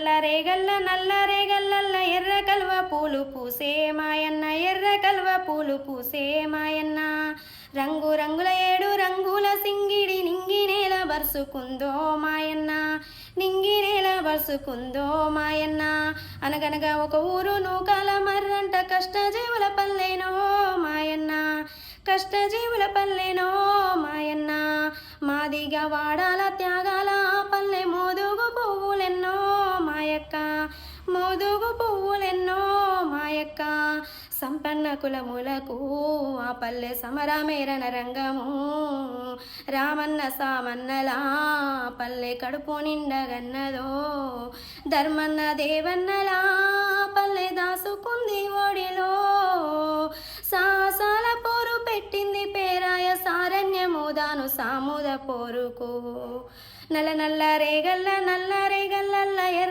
నల్ల రేగల్లల్ల ఎర్ర కల్వ పూలు పూసే మాయన్న ఎర్ర కల్వ పూలు పూసే మాయన్న రంగు రంగుల ఏడు రంగుల సింగిడి నింగినేల బరుసుకుందో మాయన్న నింగినేల బరుసుకుందో మాయన్న అనగనగా ఒక ఊరు నూకాల మర్రంట కష్టజీవుల పల్లెనో మాయన్న కష్టజీవుల పల్లెనో మాయన్న మాదిగా వాడాల త్యాగాల పల్లె మోదుగు పువ్వులెన్నో మాయక్క మోదుగు పువ్వులెన్నో మాయక్క సంపన్న కులములకు ఆ పల్లె సమరమేరన రంగము రామన్న సామన్నలా పల్లె కడుపు నిండగన్నదో ధర్మన్న దేవన్నలా పల్లె దాసుకుంది ఓడిలో సాసాల పోరు పెట్టింది పేరాయ సారణ్యముదాను సాముద పోరుకు నల్ల రేగల్ల ఎర్ర